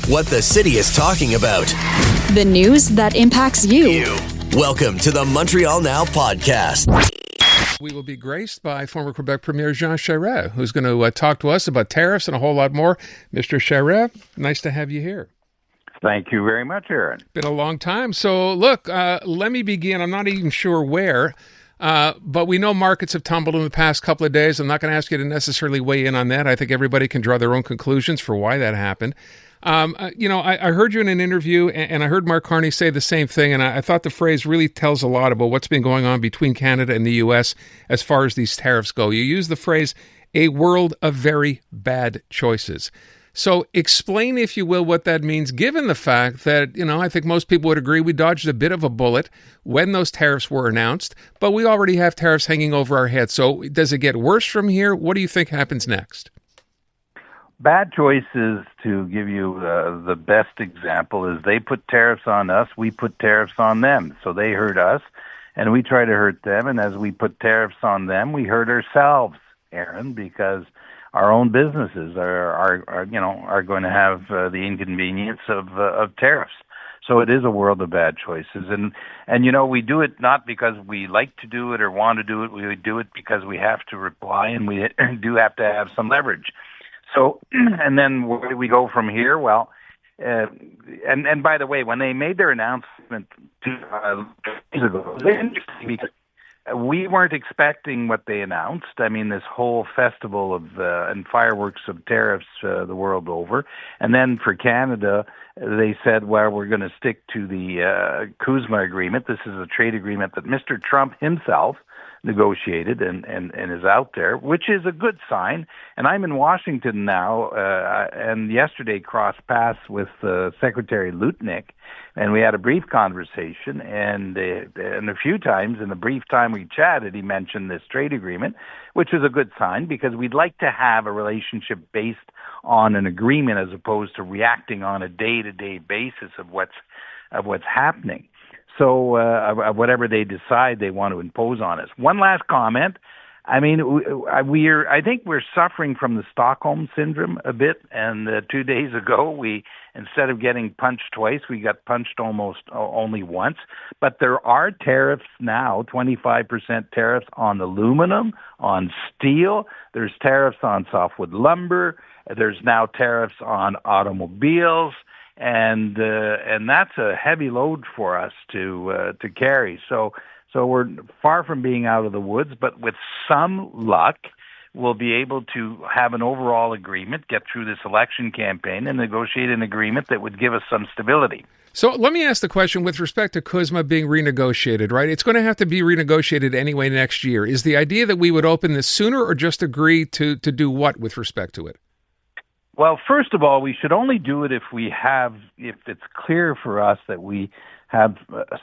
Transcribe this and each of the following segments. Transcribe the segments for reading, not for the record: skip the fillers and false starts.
What the city is talking about. The news that impacts you. Welcome to the Montreal Now podcast. We will be graced by former Quebec Premier Jean Charest, who's going to talk to us about tariffs and a whole lot more. Mr. Charest, nice to have you here. Thank you very much, Aaron. Been a long time. So, look, let me begin. I'm not even sure where, but we know markets have tumbled in the past couple of days. I'm not going to ask you to necessarily weigh in on that. I think everybody can draw their own conclusions for why that happened. I heard you in an interview, and I heard Mark Carney say the same thing, and I thought the phrase really tells a lot about what's been going on between Canada and the U.S. as far as these tariffs go. You use the phrase, a world of very bad choices. So explain, if you will, what that means, given the fact that, I think most people would agree we dodged a bit of a bullet when those tariffs were announced, but we already have tariffs hanging over our heads. So does it get worse from here? What do you think happens next? Bad choices, to give you the best example, is they put tariffs on us, we put tariffs on them. So they hurt us, and we try to hurt them. And as we put tariffs on them, we hurt ourselves, Aaron, because our own businesses are going to have the inconvenience of tariffs. So it is a world of bad choices. And we do it not because we like to do it or want to do it. We do it because we have to reply, and we do have to have some leverage. So, and then where do we go from here? Well, and by the way, when they made their announcement 2 days ago, it was interesting because we weren't expecting what they announced. I mean, this whole festival of and fireworks of tariffs the world over. And then for Canada, they said, well, we're going to stick to the CUSMA agreement. This is a trade agreement that Mr. Trump himself negotiated and is out there, which is a good sign. And I'm in Washington now, and yesterday crossed paths with Secretary Lutnick, and we had a brief conversation, and a few times in the brief time we chatted, he mentioned this trade agreement, which is a good sign because we'd like to have a relationship based on an agreement as opposed to reacting on a day-to-day basis of what's happening. So whatever they decide they want to impose on us. One last comment. I mean, I think we're suffering from the Stockholm syndrome a bit. And 2 days ago, we, instead of getting punched twice, we got punched almost only once. But there are tariffs now, 25% tariffs on aluminum, on steel. There's tariffs on softwood lumber. There's now tariffs on automobiles. And that's a heavy load for us to carry. So we're far from being out of the woods, but with some luck, we'll be able to have an overall agreement, get through this election campaign, and negotiate an agreement that would give us some stability. So let me ask the question with respect to CUSMA being renegotiated, right? It's going to have to be renegotiated anyway next year. Is the idea that we would open this sooner or just agree to do what with respect to it? Well, first of all, we should only do it if it's clear for us that we have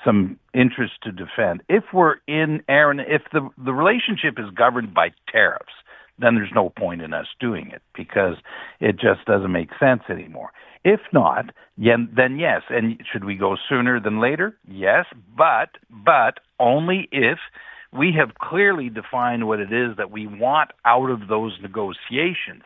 some interest to defend. If the relationship is governed by tariffs, then there's no point in us doing it because it just doesn't make sense anymore. If not, then yes. And should we go sooner than later? Yes, but only if we have clearly defined what it is that we want out of those negotiations.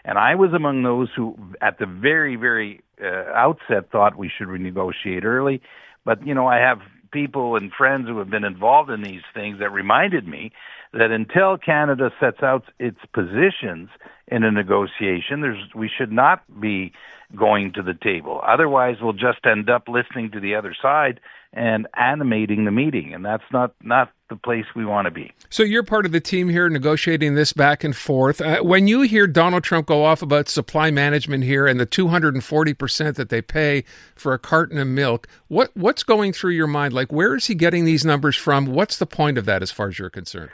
And I was among those who, at the very, very outset, thought we should renegotiate early. But, I have people and friends who have been involved in these things that reminded me that until Canada sets out its positions in a negotiation, we should not be going to the table. Otherwise, we'll just end up listening to the other side and animating the meeting, and that's not the place we want to be. So you're part of the team here negotiating this back and forth. When you hear Donald Trump go off about supply management here and the 240% that they pay for a carton of milk, what's going through your mind? Like, where is he getting these numbers from? What's the point of that as far as you're concerned?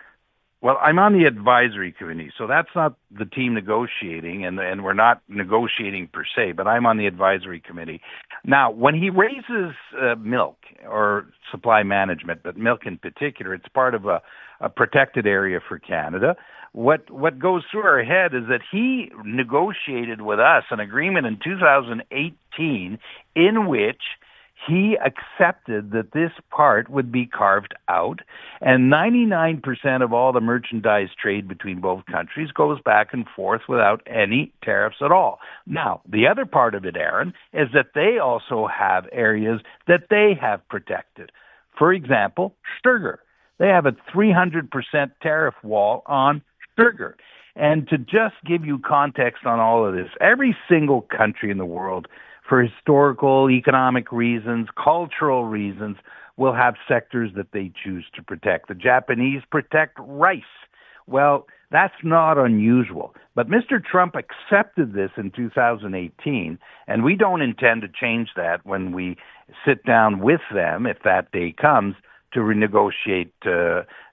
Well, I'm on the advisory committee, so that's not the team negotiating, and we're not negotiating per se, but I'm on the advisory committee. Now, when he raises milk or supply management, but milk in particular, it's part of a protected area for Canada. What goes through our head is that he negotiated with us an agreement in 2018 in which he accepted that this part would be carved out, and 99% of all the merchandise trade between both countries goes back and forth without any tariffs at all. Now, the other part of it, Aaron, is that they also have areas that they have protected. For example, sugar. They have a 300% tariff wall on sugar. And to just give you context on all of this, every single country in the world, for historical, economic reasons, cultural reasons, will have sectors that they choose to protect. The Japanese protect rice. Well, that's not unusual. But Mr. Trump accepted this in 2018, and we don't intend to change that when we sit down with them, if that day comes, to renegotiate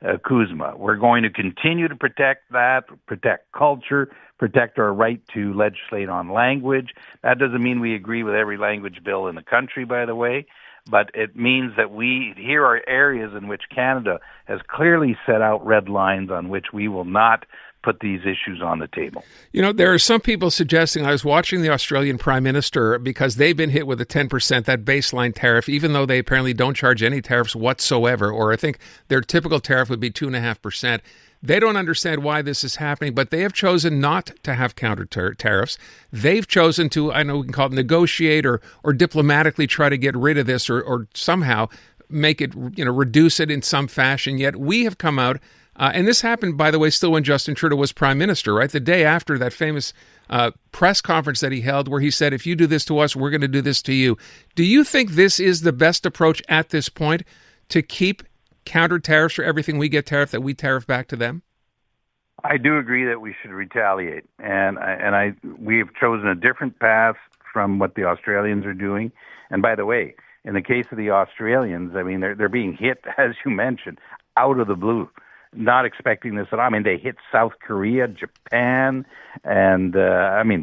CUSMA. We're going to continue to protect that, protect culture, protect our right to legislate on language. That doesn't mean we agree with every language bill in the country, by the way, but it means that here are areas in which Canada has clearly set out red lines on which we will not put these issues on the table. You know, there are some people suggesting, I was watching the Australian Prime Minister, because they've been hit with a 10%, that baseline tariff, even though they apparently don't charge any tariffs whatsoever, or I think their typical tariff would be 2.5%. They don't understand why this is happening, but they have chosen not to have counter tariffs. They've chosen to, I know we can call it negotiate or diplomatically try to get rid of this or somehow make it, reduce it in some fashion. Yet we have come out, and this happened, by the way, still when Justin Trudeau was Prime Minister, right? The day after that famous press conference that he held where he said, if you do this to us, we're going to do this to you. Do you think this is the best approach at this point, to keep counter tariffs for everything we get tariffed, that we tariff back to them? I do agree that we should retaliate, and we have chosen a different path from what the Australians are doing. And by the way, in the case of the Australians, I mean, they're being hit, as you mentioned, out of the blue, not expecting this at all. I mean, they hit South Korea, Japan, and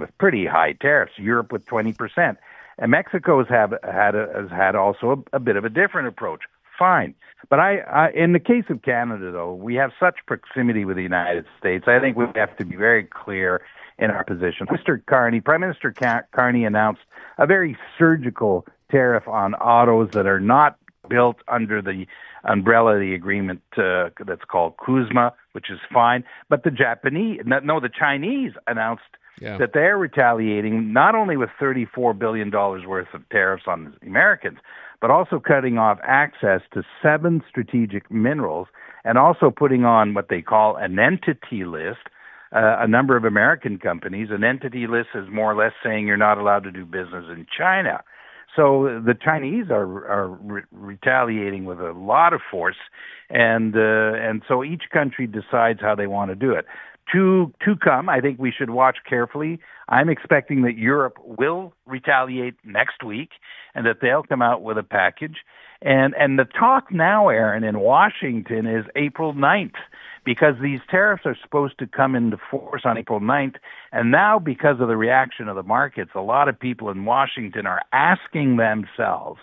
with pretty high tariffs. Europe with 20%, and Mexico has had also a bit of a different approach. Fine. But I, in the case of Canada, though, we have such proximity with the United States. I think we have to be very clear in our position. Prime Minister Carmi announced a very surgical tariff on autos that are not built under the umbrella of the agreement that's called CUSMA, which is fine. But the Chinese announced that they're retaliating not only with $34 billion worth of tariffs on the Americans, but also cutting off access to 7 strategic minerals, and also putting on what they call an entity list, a number of American companies. An entity list is more or less saying you're not allowed to do business in China. So the Chinese are retaliating with a lot of force, and so each country decides how they want to do it. To come, I think we should watch carefully. I'm expecting that Europe will retaliate next week, and that they'll come out with a package. And the talk now, Aaron, in Washington is April 9th, because these tariffs are supposed to come into force on April 9th. And now, because of the reaction of the markets, a lot of people in Washington are asking themselves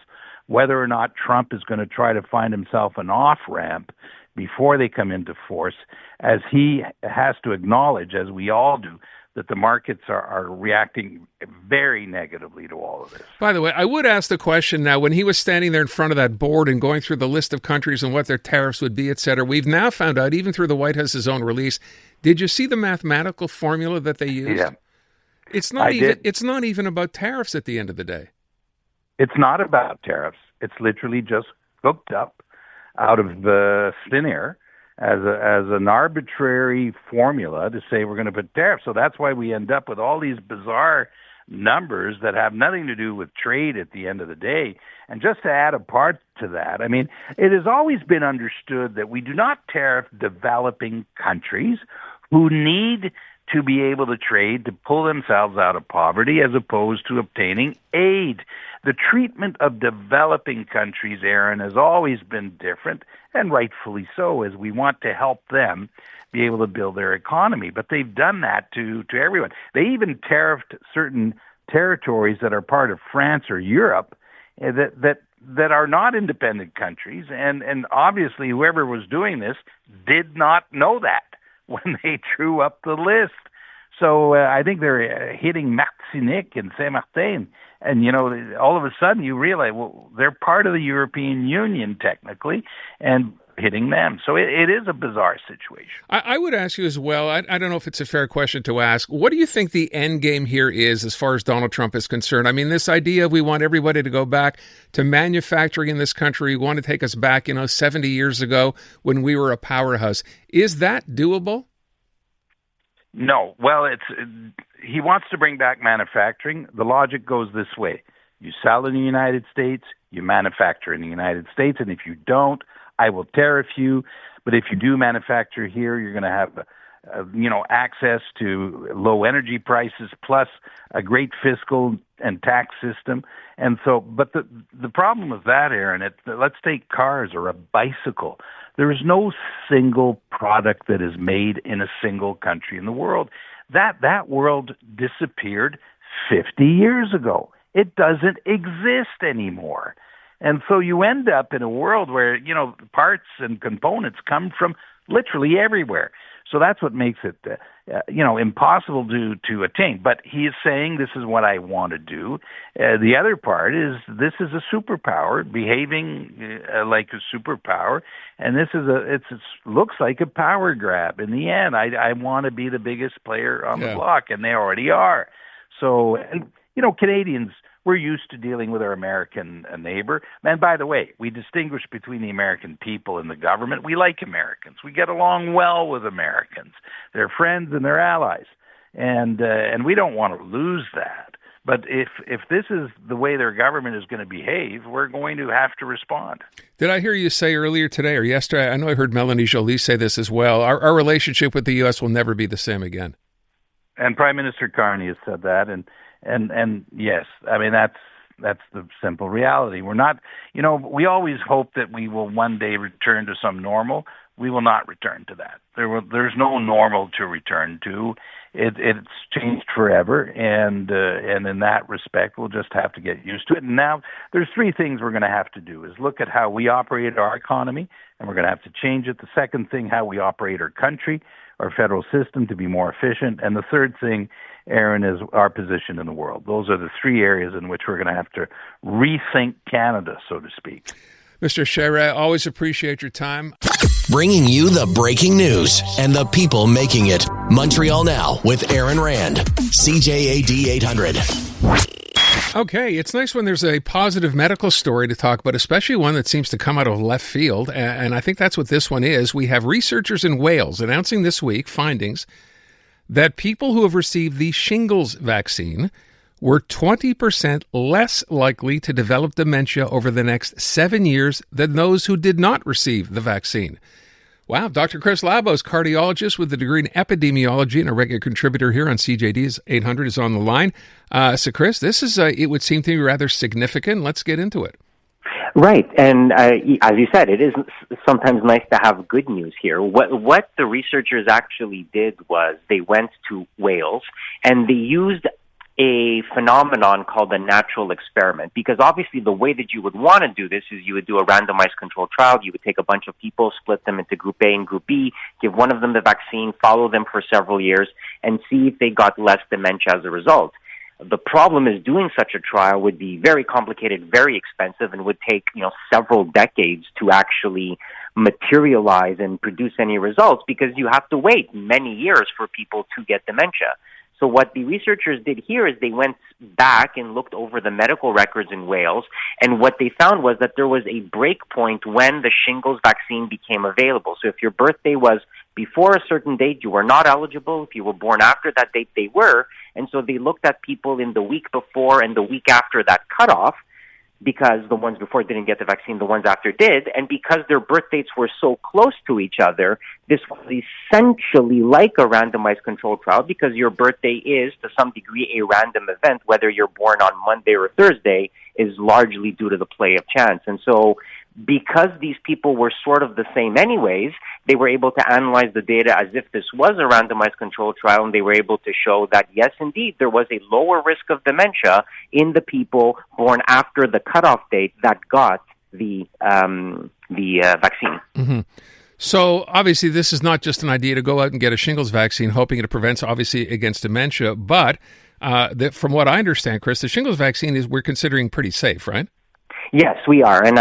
whether or not Trump is going to try to find himself an off-ramp before they come into force, as he has to acknowledge, as we all do, that the markets are reacting very negatively to all of this. By the way, I would ask the question now, when he was standing there in front of that board and going through the list of countries and what their tariffs would be, et cetera, we've now found out, even through the White House's own release, did you see the mathematical formula that they used? Yeah. It's not even about tariffs at the end of the day. It's not about tariffs. It's literally just hooked up out of the thin air as an arbitrary formula to say we're going to put tariffs. So that's why we end up with all these bizarre numbers that have nothing to do with trade at the end of the day. And just to add a part to that, I mean, it has always been understood that we do not tariff developing countries who need to be able to trade to pull themselves out of poverty, as opposed to obtaining aid. The treatment of developing countries, Aaron, has always been different, and rightfully so, as we want to help them be able to build their economy. But they've done that to everyone. They even tariffed certain territories that are part of France or Europe that are not independent countries, and obviously whoever was doing this did not know that when they drew up the list. So I think they're hitting Martinique and Saint-Martin. And, all of a sudden you realize, well, they're part of the European Union technically, and hitting them. So it is a bizarre situation. I would ask you as well, I don't know if it's a fair question to ask, what do you think the end game here is as far as Donald Trump is concerned? I mean, this idea of we want everybody to go back to manufacturing in this country, we want to take us back, 70 years ago when we were a powerhouse. Is that doable? No. Well, he wants to bring back manufacturing. The logic goes this way. You sell in the United States, you manufacture in the United States, and if you don't, I will tariff you. But if you do manufacture here, you're going to have access to low energy prices plus a great fiscal and tax system. And so, but the problem with that, Aaron, let's take cars or a bicycle. There is no single product that is made in a single country in the world. That world disappeared 50 years ago. It doesn't exist anymore. And so you end up in a world where, parts and components come from literally everywhere. So that's what makes it, impossible to attain. But he is saying this is what I want to do. The other part is this is a superpower behaving like a superpower, and this is it looks like a power grab. In the end, I want to be the biggest player on the block, and they already are. So, and Canadians, we're used to dealing with our American neighbor. And by the way, we distinguish between the American people and the government. We like Americans. We get along well with Americans. They're friends and they're allies. And we don't want to lose that. But if this is the way their government is going to behave, we're going to have to respond. Did I hear you say earlier today or yesterday, I know I heard Melanie Joly say this as well, our relationship with the U.S. will never be the same again. And Prime Minister Carmi has said that, and yes, I mean that's the simple reality. We're not, we always hope that we will one day return to some normal. We will not return to that. There's no normal to return to. It's changed forever, and in that respect, we'll just have to get used to it. And now there's three things we're going to have to do: is look at how we operate our economy, and we're going to have to change it. The second thing, how we operate our country, our federal system, to be more efficient. And the third thing, Aaron, is our position in the world. Those are the three areas in which we're going to have to rethink Canada, so to speak. Mr. Charest, always appreciate your time. Bringing you the breaking news and the people making it. Montreal Now with Aaron Rand. CJAD 800. Okay, it's nice when there's a positive medical story to talk about, especially one that seems to come out of left field, and I think that's what this one is. We have researchers in Wales announcing this week findings that people who have received the Shingles vaccine were 20% less likely to develop dementia over the next 7 years than those who did not receive the vaccine. Wow, Dr. Chris Labos, cardiologist with a degree in epidemiology and a regular contributor here on CJAD 800, is on the line. So, Chris, this is, it would seem to be rather significant. Let's get into it. Right, and as you said, it is sometimes nice to have good news here. What the researchers actually did was they went to Wales and they used a phenomenon called the natural experiment, because obviously the way that you would want to do this is you would do a randomized controlled trial. You would take a bunch of people, split them into Group A and Group B, give one of them the vaccine, follow them for several years, and see if they got less dementia as a result. The problem is doing such a trial would be very complicated, very expensive, and would take, several decades to actually materialize and produce any results, because you have to wait many years for people to get dementia. So what the researchers did here is they went back and looked over the medical records in Wales, and what they found was that there was a break point when the shingles vaccine became available. So if your birthday was before a certain date, you were not eligible. If you were born after that date, they were. And so they looked at people in the week before and the week after that cutoff, because the ones before didn't get the vaccine, the ones after did, and because their birth dates were so close to each other, this was essentially like a randomized controlled trial, because your birthday is, to some degree, a random event. Whether you're born on Monday or Thursday is largely due to the play of chance. And so because these people were sort of the same anyways, they were able to analyze the data as if this was a randomized controlled trial, and they were able to show that, yes, indeed, there was a lower risk of dementia in the people born after the cutoff date that got the vaccine. Mm-hmm. So obviously this is not just an idea to go out and get a shingles vaccine, hoping it prevents, obviously, against dementia. But from what I understand, Chris, the shingles vaccine we're considering pretty safe, right? Yes, we are, and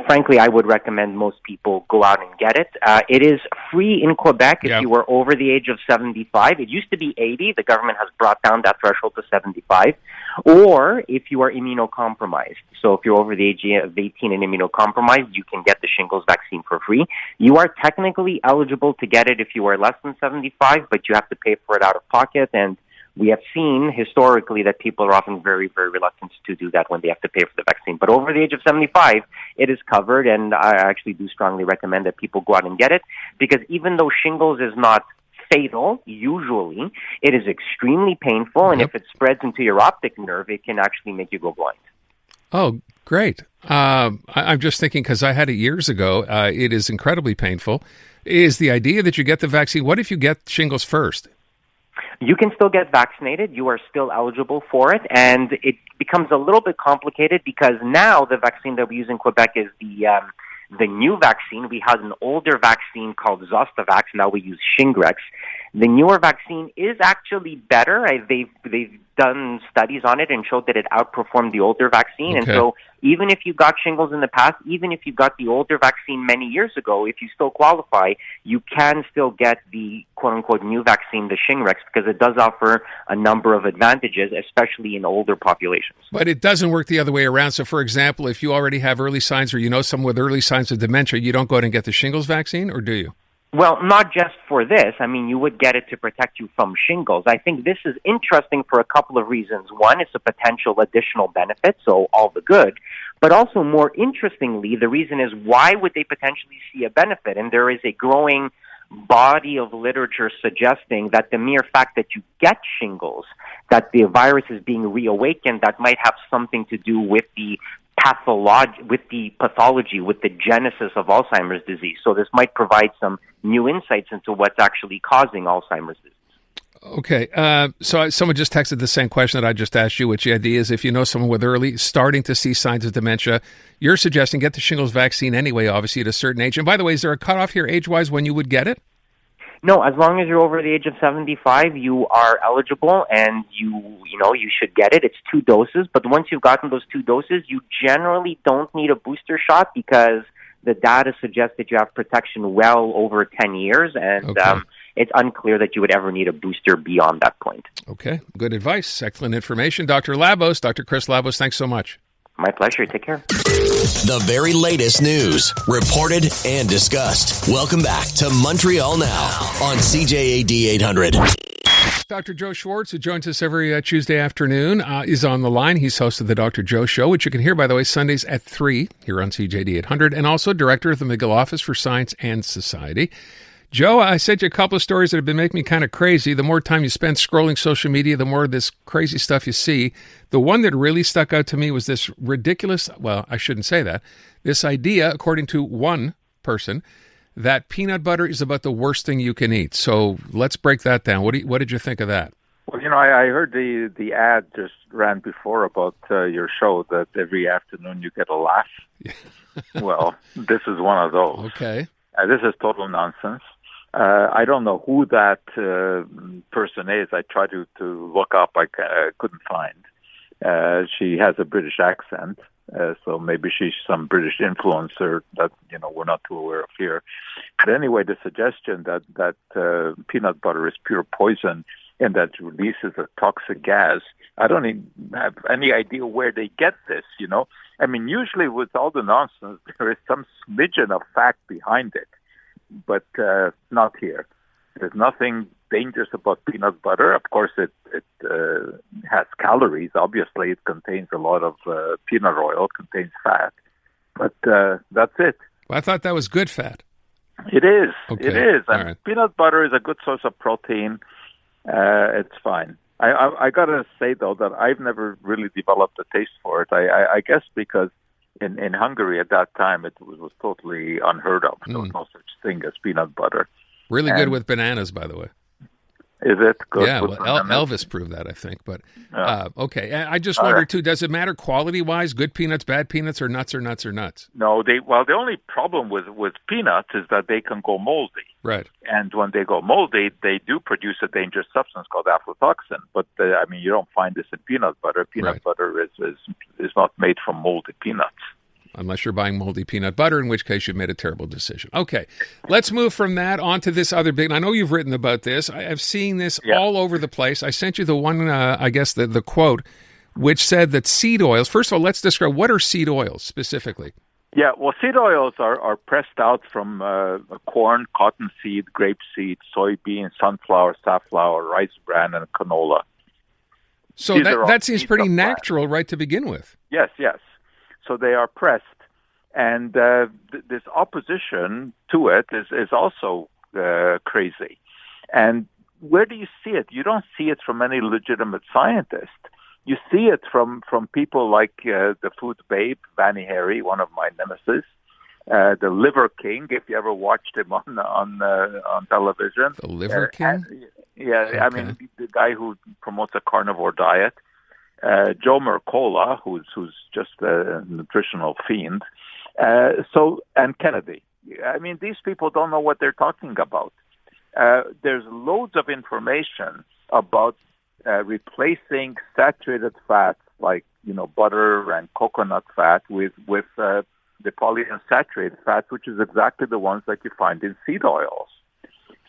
frankly, I would recommend most people go out and get it. It is free in Quebec if you are over the age of 75. It used to be 80. The government has brought down that threshold to 75. Or if you are immunocompromised. So if you're over the age of 18 and immunocompromised, you can get the shingles vaccine for free. You are technically eligible to get it if you are less than 75, but you have to pay for it out of pocket, and we have seen historically that people are often very, very reluctant to do that when they have to pay for the vaccine. But over the age of 75, it is covered, and I actually do strongly recommend that people go out and get it, because even though shingles is not fatal, usually, it is extremely painful, and if it spreads into your optic nerve, it can actually make you go blind. Oh, great. I'm just thinking, because I had it years ago, it is incredibly painful. Is the idea that you get the vaccine, what if you get shingles first? You can still get vaccinated. You are still eligible for it, and it becomes a little bit complicated because now the vaccine that we use in Quebec is the new vaccine. We had an older vaccine called Zostavax. Now we use Shingrix. The newer vaccine is actually better. They've done studies on it and showed that it outperformed the older vaccine. And so even if you got shingles in the past, even if you got the older vaccine many years ago, if you still qualify, you can still get the quote-unquote new vaccine, the Shingrix, because it does offer a number of advantages, especially in older populations. But it doesn't work the other way around. So, for example, if you already have early signs or you know someone with early signs of dementia, you don't go out and get the shingles vaccine, or do you? Well, not just for this. I mean, you would get it to protect you from shingles. I think this is interesting for a couple of reasons. One, it's a potential additional benefit, so all the good. But also, more interestingly, the reason is why would they potentially see a benefit? And there is a growing body of literature suggesting that the mere fact that you get shingles, that the virus is being reawakened, that might have something to do with the pathology, with the genesis of Alzheimer's disease. So this might provide some new insights into what's actually causing Alzheimer's disease. Okay, so someone just texted the same question that I just asked you, which the idea is if you know someone with early, starting to see signs of dementia, you're suggesting get the shingles vaccine anyway, obviously, at a certain age. And by the way, is there a cutoff here age-wise when you would get it? No, as long as you're over the age of 75, you are eligible, and you should get it. It's 2 doses, but once you've gotten those 2 doses, you generally don't need a booster shot because the data suggests that you have protection well over 10 years, and it's unclear that you would ever need a booster beyond that point. Okay, good advice. Excellent information. Dr. Labos, Dr. Chris Labos, thanks so much. My pleasure. Take care. The very latest news, reported and discussed. Welcome back to Montreal Now on CJAD 800. Dr. Joe Schwarz, who joins us every Tuesday afternoon, is on the line. He's host of the Dr. Joe Show, which you can hear, by the way, Sundays at 3 here on CJAD 800, and also director of the McGill Office for Science and Society. Joe, I sent you a couple of stories that have been making me kind of crazy. The more time you spend scrolling social media, the more of this crazy stuff you see. The one that really stuck out to me was this ridiculous, well, I shouldn't say that, this idea, according to one person, that peanut butter is about the worst thing you can eat. So let's break that down. What did you think of that? Well, I heard the ad just ran before about your show that every afternoon you get a laugh. Well, this is one of those. Okay. This is total nonsense. I don't know who that person is. I tried to look up. I couldn't find. She has a British accent, so maybe she's some British influencer that we're not too aware of here. But anyway, the suggestion that peanut butter is pure poison and that releases a toxic gas, I don't even have any idea where they get this. I mean, usually with all the nonsense, there is some smidgen of fact behind it. But not here. There's nothing dangerous about peanut butter. Of course, it has calories. Obviously, it contains a lot of peanut oil, contains fat. But that's it. Well, I thought that was good fat. It is. Okay. It is. And right. Peanut butter is a good source of protein. It's fine. I got to say, though, that I've never really developed a taste for it. I guess because in Hungary at that time, it was totally unheard of. There was no such thing as peanut butter. Really good with bananas, by the way. Is it good? Yeah, well, Elvis proved that, I think. But okay, I just wonder too. Does it matter quality-wise? Good peanuts, bad peanuts, or nuts, or nuts, or nuts? No, the only problem with peanuts is that they can go moldy. Right. And when they go moldy, they do produce a dangerous substance called aflatoxin. But you don't find this in peanut butter. Peanut butter is not made from moldy peanuts. Unless you're buying moldy peanut butter, in which case you've made a terrible decision. Okay, let's move from that on to this other big, and I know you've written about this. I've seen this all over the place. I sent you the one, the quote, which said that seed oils, first of all, let's describe, what are seed oils specifically? Yeah, well, seed oils are pressed out from corn, cottonseed, grapeseed, soybean, sunflower, safflower, rice bran, and canola. So that seems pretty natural right to begin with. Yes. So they are pressed, and this opposition to it is also crazy. And where do you see it? You don't see it from any legitimate scientist. You see it from people like the food babe, Vanny Harry, one of my nemesis, the Liver King, if you ever watched him on television. The Liver King? Okay. I mean, the guy who promotes a carnivore diet. Joe Mercola, who's just a nutritional fiend, and Kennedy. I mean, these people don't know what they're talking about. There's loads of information about replacing saturated fats like butter and coconut fat with the polyunsaturated fats, which is exactly the ones that you find in seed oils.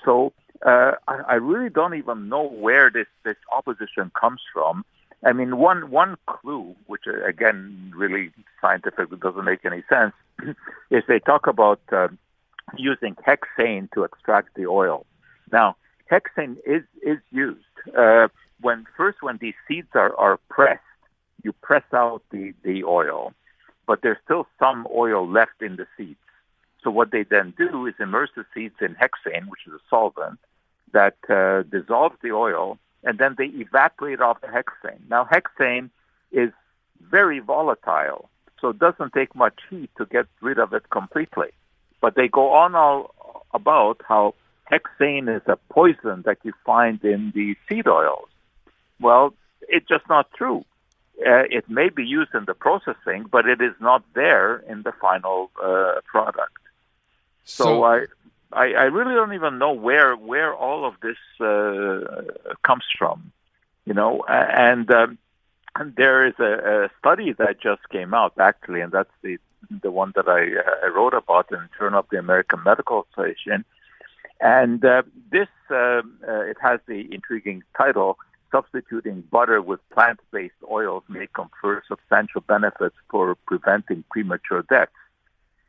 So I really don't even know where this opposition comes from. I mean, one clue, which again really scientifically doesn't make any sense, is they talk about using hexane to extract the oil. Now, hexane is used when these seeds are pressed. You press out the oil, but there's still some oil left in the seeds. So what they then do is immerse the seeds in hexane, which is a solvent that dissolves the oil, and then they evaporate off the hexane. Now, hexane is very volatile, so it doesn't take much heat to get rid of it completely. But they go on all about how hexane is a poison that you find in the seed oils. Well, it's just not true. It may be used in the processing, but it is not there in the final product. So I really don't even know where all of this comes from, and there is a study that just came out, actually, and that's the one that I wrote about in Journal of the American Medical Association, and this it has the intriguing title, Substituting Butter with Plant-Based Oils May Confer Substantial Benefits for Preventing Premature Deaths.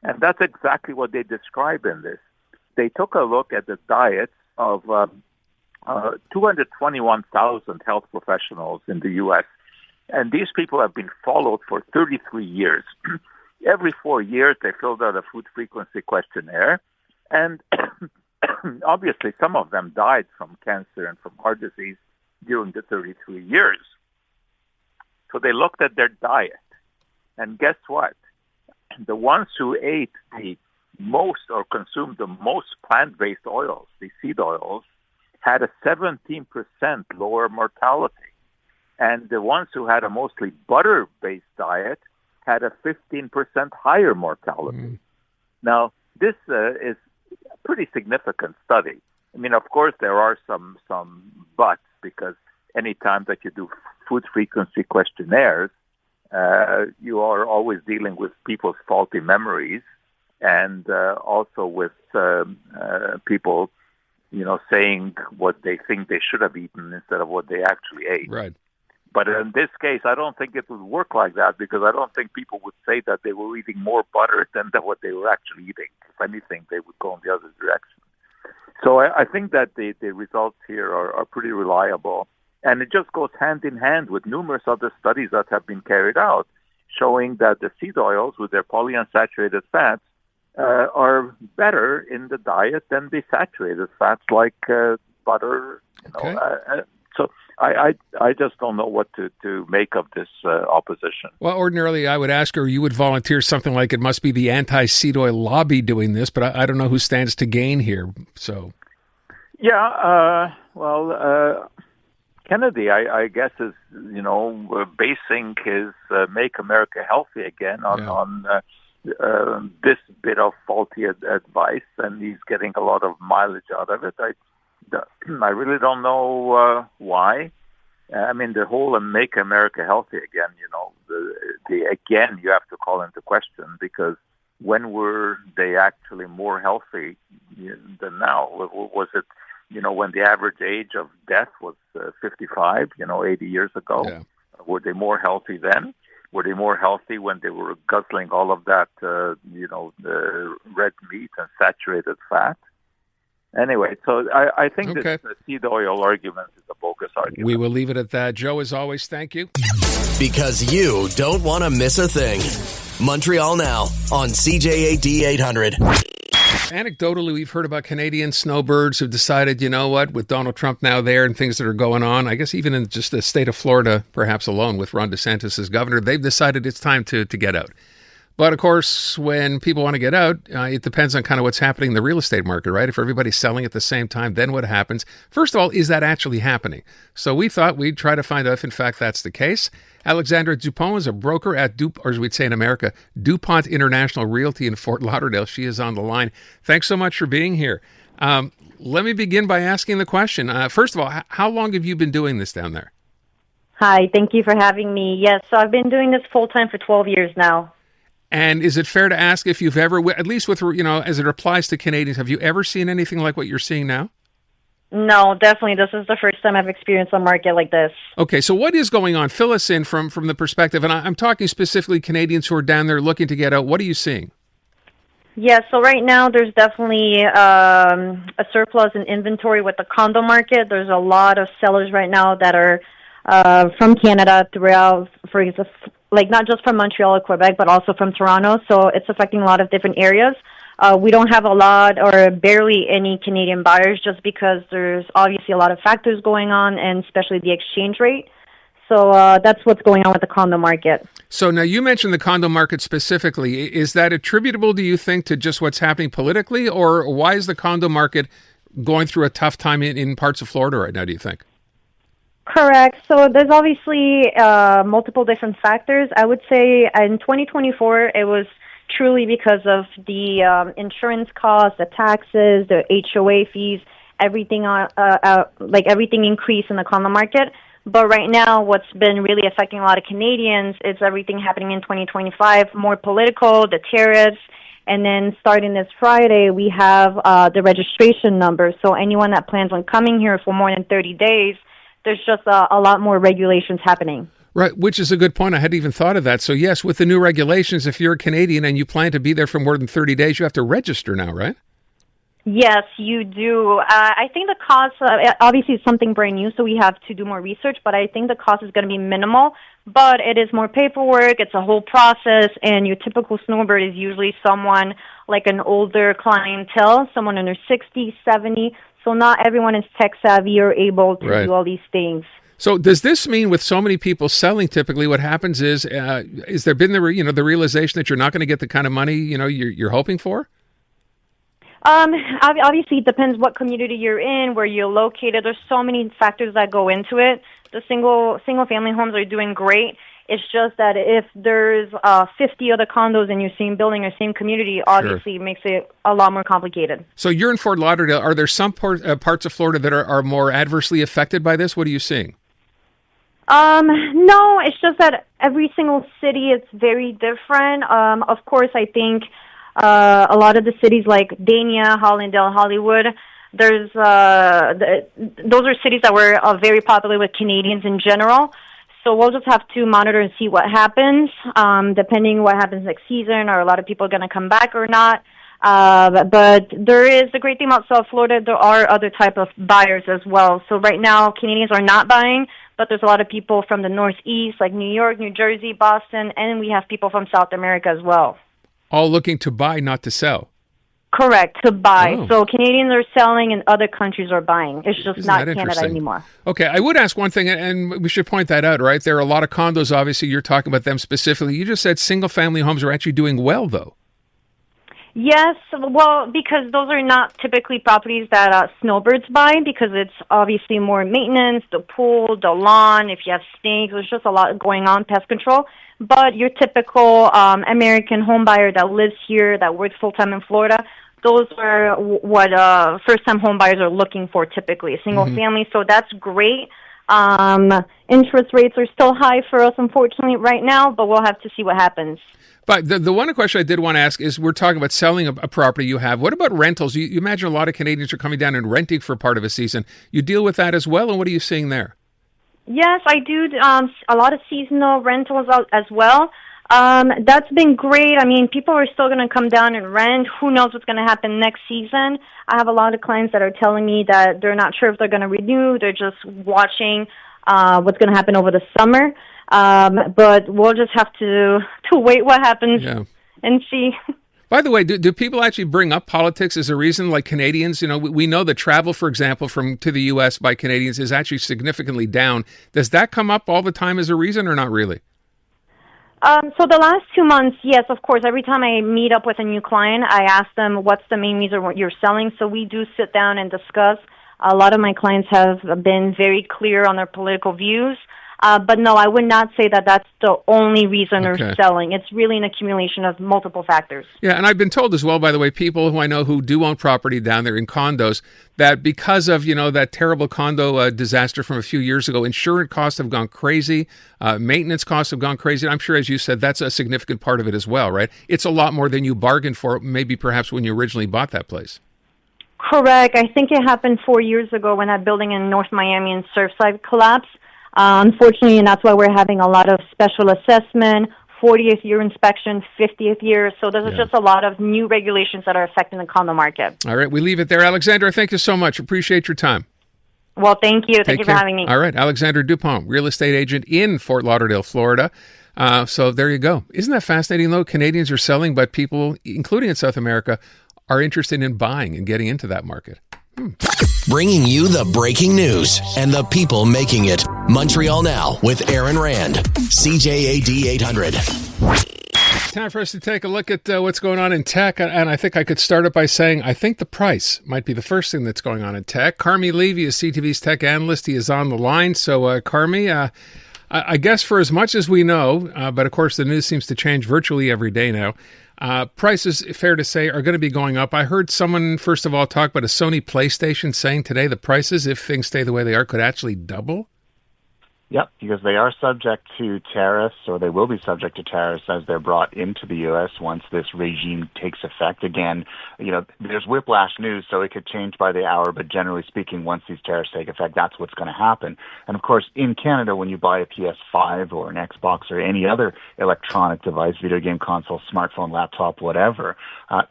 And that's exactly what they describe in this. They took a look at the diets of 221,000 health professionals in the U.S., and these people have been followed for 33 years. Every 4 years, they filled out a food frequency questionnaire, and obviously some of them died from cancer and from heart disease during the 33 years. So they looked at their diet, and guess what? The ones who ate the most or consumed the most plant-based oils, the seed oils, had a 17% lower mortality. And the ones who had a mostly butter-based diet had a 15% higher mortality. Now, this is a pretty significant study. I mean, of course, there are some buts, because any time that you do food frequency questionnaires, you are always dealing with people's faulty memories, and also with people, saying what they think they should have eaten instead of what they actually ate. Right. But in this case, I don't think it would work like that, because I don't think people would say that they were eating more butter than what they were actually eating. If anything, they would go in the other direction. So I think that the results here are pretty reliable. And it just goes hand in hand with numerous other studies that have been carried out, showing that the seed oils with their polyunsaturated fats are better in the diet than the saturated fats like butter. Okay. So I just don't know what to make of this opposition. Well, ordinarily I would ask her, you would volunteer something like it must be the anti-seed oil lobby doing this, but I don't know who stands to gain here. So, yeah, Well, Kennedy, I guess, is basing his "Make America Healthy Again" on this bit of faulty advice, and he's getting a lot of mileage out of it. I really don't know why. I mean, the whole "Make America Healthy Again," the again you have to call into question, because when were they actually more healthy than now? Was it, when the average age of death was 55, 80 years ago? Yeah. Were they more healthy then? Were they more healthy when they were guzzling all of that, the red meat and saturated fat? Anyway, so I think this seed oil argument is a bogus argument. We will leave it at that. Joe, as always, thank you. Because you don't want to miss a thing. Montreal Now on CJAD 800. Anecdotally, we've heard about Canadian snowbirds who've decided, with Donald Trump now there and things that are going on, I guess even in just the state of Florida, perhaps alone with Ron DeSantis as governor, they've decided it's time to get out. But of course, when people want to get out, it depends on kind of what's happening in the real estate market, right? If everybody's selling at the same time, then what happens? First of all, is that actually happening? So we thought we'd try to find out if in fact that's the case. Alexandra DuPont is a broker at or as we'd say in America, DuPont International Realty in Fort Lauderdale. She is on the line. Thanks so much for being here. Let me begin by asking the question. First of all, how long have you been doing this down there? Hi, thank you for having me. Yes, so I've been doing this full-time for 12 years now. And is it fair to ask if you've ever, at least with, as it applies to Canadians, have you ever seen anything like what you're seeing now? No, definitely. This is the first time I've experienced a market like this. Okay, so what is going on? Fill us in from the perspective, and I'm talking specifically Canadians who are down there looking to get out. What are you seeing? Yeah, so right now there's definitely a surplus in inventory with the condo market. There's a lot of sellers right now that are from Canada throughout, for example, like not just from Montreal or Quebec, but also from Toronto. So it's affecting a lot of different areas. We don't have a lot or barely any Canadian buyers just because there's obviously a lot of factors going on, and especially the exchange rate. So that's what's going on with the condo market. So now you mentioned the condo market specifically. Is that attributable, do you think, to just what's happening politically, or why is the condo market going through a tough time in parts of Florida right now, do you think? Correct. So there's obviously multiple different factors. I would say in 2024, it was truly because of the insurance costs, the taxes, the HOA fees, everything everything increased in the condo market. But right now, what's been really affecting a lot of Canadians is everything happening in 2025, more political, the tariffs, and then starting this Friday, we have the registration number. So anyone that plans on coming here for more than 30 days, there's just a lot more regulations happening. Right, which is a good point. I hadn't even thought of that. So yes, with the new regulations, if you're a Canadian and you plan to be there for more than 30 days, you have to register now, right? Yes, you do. I think the cost, obviously it's something brand new, so we have to do more research, but I think the cost is going to be minimal, but it is more paperwork, it's a whole process, and your typical snowbird is usually someone like an older clientele, someone under 60, 70, so not everyone is tech savvy or able to do all these things. So does this mean with so many people selling, typically what happens is there been the realization that you're not going to get the kind of money you're hoping for? Obviously, it depends what community you're in, where you're located. There's so many factors that go into it. The single family homes are doing great. It's just that if there's 50 other condos in your same building or same community, obviously it makes it a lot more complicated. So you're in Fort Lauderdale. Are there some parts of Florida that are more adversely affected by this? What are you seeing? No, it's just that every single city is very different. Of course, I think a lot of the cities like Dania, Hollandale, Hollywood, those are cities that were very popular with Canadians in general. So we'll just have to monitor and see what happens. Depending what happens next season, are a lot of people going to come back or not? But there is the great thing about South Florida, there are other type of buyers as well. So right now, Canadians are not buying, but there's a lot of people from the Northeast, like New York, New Jersey, Boston, and we have people from South America as well. All looking to buy, not to sell. Correct, to buy. Oh. So Canadians are selling and other countries are buying. It's just not Canada anymore. Okay, I would ask one thing, and we should point that out, right? There are a lot of condos, obviously, you're talking about them specifically. You just said single-family homes are actually doing well, though. Yes, well, because those are not typically properties that snowbirds buy, because it's obviously more maintenance, the pool, the lawn, if you have snakes, there's just a lot going on, pest control. But your typical American home buyer that lives here, that works full-time in Florida, those are what first-time home buyers are looking for typically, a single family. So that's great. Interest rates are still high for us, unfortunately, right now, but we'll have to see what happens. But the one question I did want to ask is, we're talking about selling a property you have. What about rentals? You imagine a lot of Canadians are coming down and renting for part of a season. You deal with that as well, and what are you seeing there? Yes, I do a lot of seasonal rentals as well. That's been great. I mean, people are still going to come down and rent. Who knows what's going to happen next season? I have a lot of clients that are telling me that they're not sure if they're going to renew. They're just watching what's going to happen over the summer. But we'll just have to wait what happens and see. By the way, do people actually bring up politics as a reason, like Canadians? You know, we know that travel, for example, to the U.S. by Canadians is actually significantly down. Does that come up all the time as a reason, or not really? So the last 2 months, yes, of course. Every time I meet up with a new client, I ask them, what's the main reason what you're selling? So we do sit down and discuss. A lot of my clients have been very clear on their political views. But no, I would not say that that's the only reason they're selling. It's really an accumulation of multiple factors. Yeah, and I've been told as well, by the way, people who I know who do own property down there in condos, that because of, that terrible condo disaster from a few years ago, insurance costs have gone crazy, maintenance costs have gone crazy. I'm sure, as you said, that's a significant part of it as well, right? It's a lot more than you bargained for, maybe perhaps when you originally bought that place. Correct. I think it happened 4 years ago when that building in North Miami in Surfside collapsed. Unfortunately, and that's why we're having a lot of special assessment, 40th year inspection, 50th year. So there's just a lot of new regulations that are affecting the condo market. All right, we leave it there. Alexandra, thank you so much. Appreciate your time. Well, thank you. Thank you for having me. All right, Alexandra DuPont, real estate agent in Fort Lauderdale, Florida. So there you go. Isn't that fascinating, though? Canadians are selling, but people, including in South America, are interested in buying and getting into that market. Bringing you the breaking news and the people making it. Montreal Now with Aaron Rand. CJAD 800. Time for us to take a look at what's going on in tech. And I think I could start it by saying I think the price might be the first thing that's going on in tech. Carmi Levy is CTV's tech analyst. He is on the line. So, Carmi, I guess for as much as we know, but of course the news seems to change virtually every day now, prices, fair to say, are going to be going up. I heard someone, first of all, talk about a Sony PlayStation saying today the prices, if things stay the way they are, could actually double. Yep, because they are subject to tariffs, or they will be subject to tariffs as they're brought into the U.S. once this regime takes effect. Again, there's whiplash news, so it could change by the hour, but generally speaking, once these tariffs take effect, that's what's going to happen. And of course, in Canada, when you buy a PS5 or an Xbox or any other electronic device, video game console, smartphone, laptop, whatever,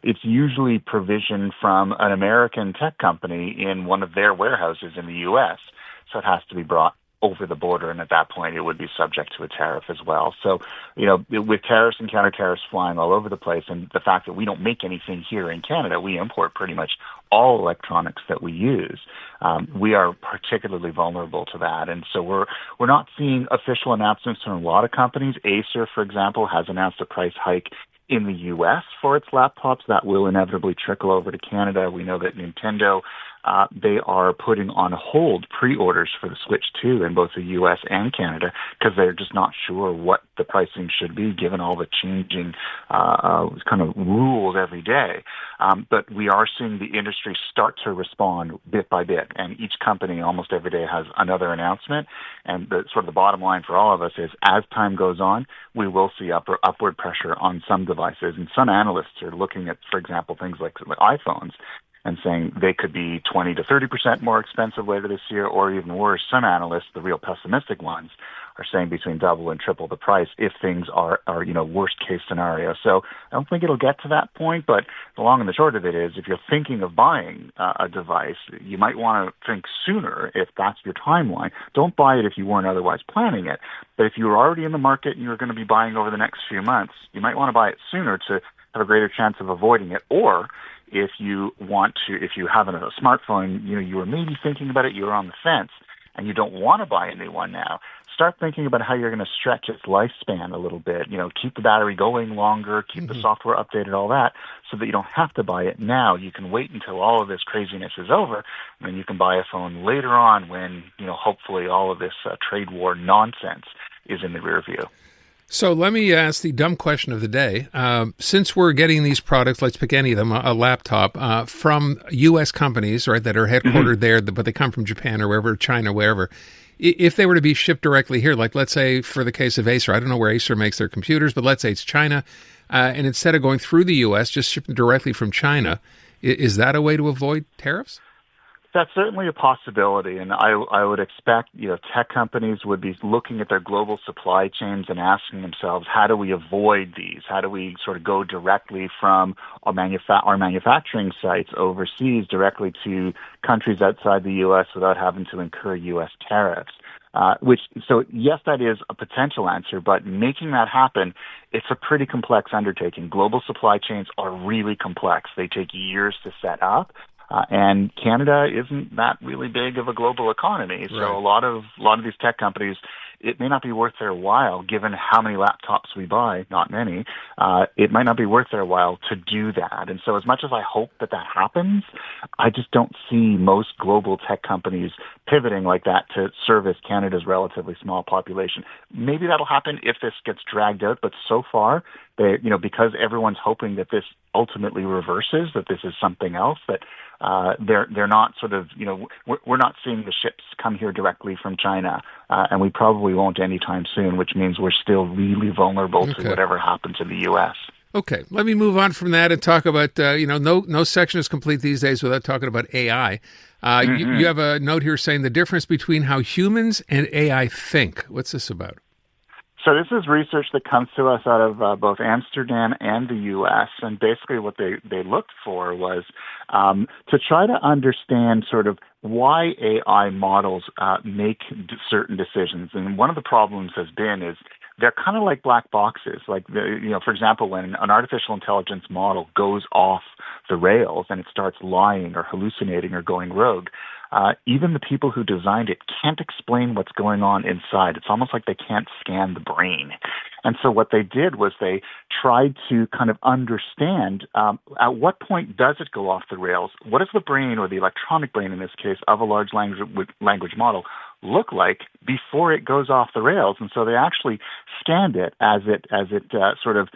it's usually provisioned from an American tech company in one of their warehouses in the U.S., so it has to be brought over the border, and at that point it would be subject to a tariff as well. So, with tariffs and counter tariffs flying all over the place, and the fact that we don't make anything here in Canada, we import pretty much all electronics that we use. We are particularly vulnerable to that, and so we're not seeing official announcements from a lot of companies. Acer, for example, has announced a price hike in the U.S. for its laptops. That will inevitably trickle over to Canada. We know that Nintendo, they are putting on hold pre-orders for the Switch 2 in both the U.S. and Canada because they're just not sure what the pricing should be given all the changing kind of rules every day. But we are seeing the industry start to respond bit by bit, and each company almost every day has another announcement. And the bottom line for all of us is, as time goes on, we will see upward pressure on some devices. And some analysts are looking at, for example, things like iPhones and saying they could be 20 to 30% more expensive later this year, or even worse, some analysts, the real pessimistic ones, are saying between double and triple the price if things are worst case scenario. So I don't think it'll get to that point, but the long and the short of it is, if you're thinking of buying a device, you might want to think sooner if that's your timeline. Don't buy it if you weren't otherwise planning it. But if you're already in the market and you're going to be buying over the next few months, you might want to buy it sooner to have a greater chance of avoiding it. Or if you have a smartphone, you were maybe thinking about it, you were on the fence, and you don't want to buy a new one now, start thinking about how you're going to stretch its lifespan a little bit. Keep the battery going longer, keep the software updated, all that, so that you don't have to buy it now. You can wait until all of this craziness is over, and then you can buy a phone later on when, hopefully all of this trade war nonsense is in the rear view. So let me ask the dumb question of the day. Since we're getting these products, let's pick any of them, a laptop, from U.S. companies, right, that are headquartered there, but they come from Japan or wherever, China, wherever. If they were to be shipped directly here, like let's say for the case of Acer, I don't know where Acer makes their computers, but let's say it's China, and instead of going through the U.S., just ship them directly from China, is that a way to avoid tariffs? That's certainly a possibility, and I would expect tech companies would be looking at their global supply chains and asking themselves, how do we avoid these? How do we sort of go directly from our manufacturing sites overseas directly to countries outside the U.S. without having to incur U.S. tariffs? So yes, that is a potential answer, but making that happen, it's a pretty complex undertaking. Global supply chains are really complex. They take years to set up. And Canada isn't that really big of a global economy. So Right. a lot of these tech companies, it may not be worth their while, given how many laptops we buy, not many, it might not be worth their while to do that. And so as much as I hope that happens, I just don't see most global tech companies pivoting like that to service Canada's relatively small population. Maybe that'll happen if this gets dragged out, but so far, because everyone's hoping that this ultimately reverses, that this is something else, that they're not sort of, we're not seeing the ships come here directly from China, and we probably won't anytime soon, which means we're still really vulnerable to whatever happens in the U.S. Okay, let me move on from that and talk about, no section is complete these days without talking about AI. You have a note here saying the difference between how humans and AI think. What's this about? So this is research that comes to us out of both Amsterdam and the U.S., and basically what they looked for was to try to understand sort of why AI models make certain decisions. And one of the problems has been is they're kind of like black boxes. Like, for example, when an artificial intelligence model goes off the rails and it starts lying or hallucinating or going rogue, even the people who designed it can't explain what's going on inside. It's almost like they can't scan the brain. And so what they did was they tried to kind of understand at what point does it go off the rails? What does the brain, or the electronic brain in this case, of a large language model look like before it goes off the rails? And so they actually scanned it as it sort of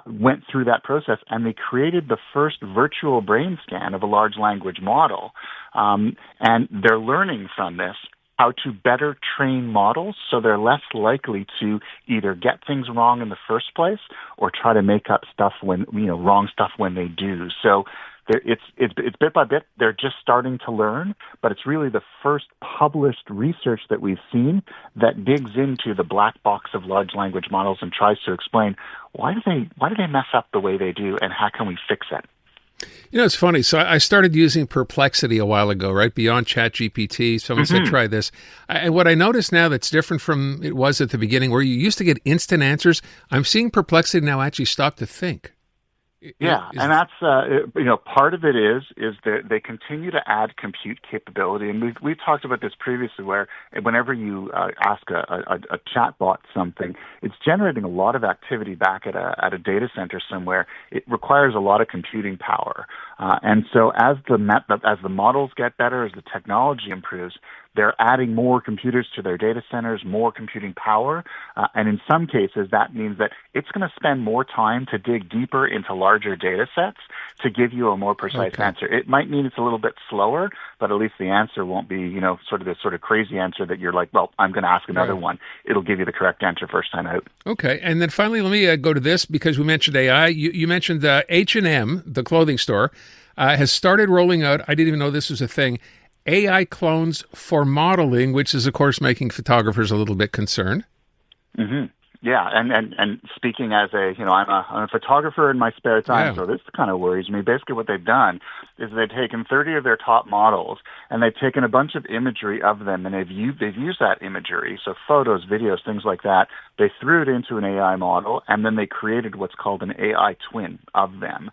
went through that process, and they created the first virtual brain scan of a large language model. And they're learning from this how to better train models so they're less likely to either get things wrong in the first place or try to make up stuff wrong stuff when they do. So it's bit by bit. They're just starting to learn, but it's really the first published research that we've seen that digs into the black box of large language models and tries to explain why do they mess up the way they do, and how can we fix it. It's funny. So I started using Perplexity a while ago, right? Beyond ChatGPT. Someone said, try this. And what I noticed now that's different from it was at the beginning, where you used to get instant answers, I'm seeing Perplexity now actually stop to think. Yeah, and that's part of it is that they continue to add compute capability, and we've talked about this previously, where whenever you ask a chatbot something, it's generating a lot of activity back at a data center somewhere. It requires a lot of computing power, and so as the models get better, as the technology improves, they're adding more computers to their data centers, more computing power, and in some cases that means that it's going to spend more time to dig deeper into larger data sets to give you a more precise answer. It might mean it's a little bit slower, but at least the answer won't be, sort of this sort of crazy answer that you're like, well, I'm going to ask another one. It'll give you the correct answer first time out. Okay, and then finally, let me go to this, because we mentioned AI. You mentioned H&M, the clothing store, has started rolling out, I didn't even know this was a thing, AI clones for modeling, which is, of course, making photographers a little bit concerned. Mm-hmm. Yeah, and speaking as I'm a photographer in my spare time, so this kind of worries me. Basically what they've done is they've taken 30 of their top models, and they've taken a bunch of imagery of them, and they've used that imagery, so photos, videos, things like that. They threw it into an AI model, and then they created what's called an AI twin of them,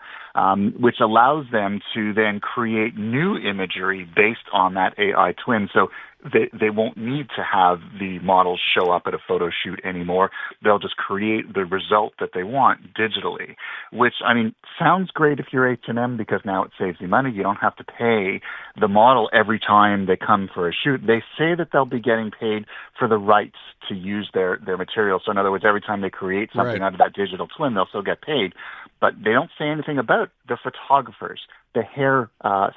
which allows them to then create new imagery based on that AI twin. So they won't need to have the models show up at a photo shoot anymore. They'll just create the result that they want digitally, which, I mean, sounds great if you're H&M because now it saves you money. You don't have to pay the model every time they come for a shoot. They say that they'll be getting paid for the rights to use their material. So in other words, every time they create something out of that digital twin, they'll still get paid. But they don't say anything about the photographers, the hair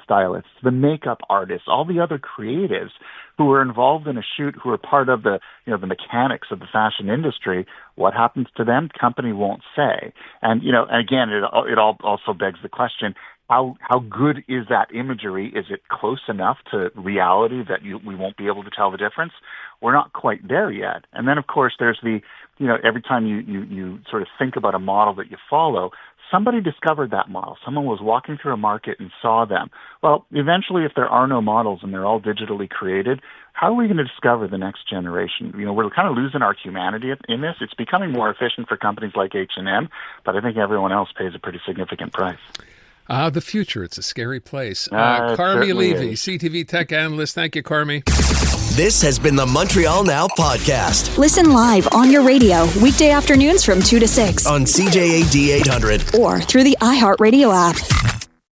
stylists, the makeup artists, all the other creatives who are involved in a shoot, who are part of the mechanics of the fashion industry. What happens to them? Company won't say. And again, it all also begs the question: how good is that imagery? Is it close enough to reality that we won't be able to tell the difference? We're not quite there yet. And then, of course, there's every time you sort of think about a model that you follow, somebody discovered that model. Someone was walking through a market and saw them. Well, eventually, if there are no models and they're all digitally created, how are we going to discover the next generation? We're kind of losing our humanity in this. It's becoming more efficient for companies like H&M, but I think everyone else pays a pretty significant price. The future, it's a scary place. Carmi Levy, CTV tech analyst. Thank you, Carmi. This has been the Montreal Now podcast. Listen live on your radio, weekday afternoons from 2 to 6. On CJAD 800. Or through the iHeartRadio app.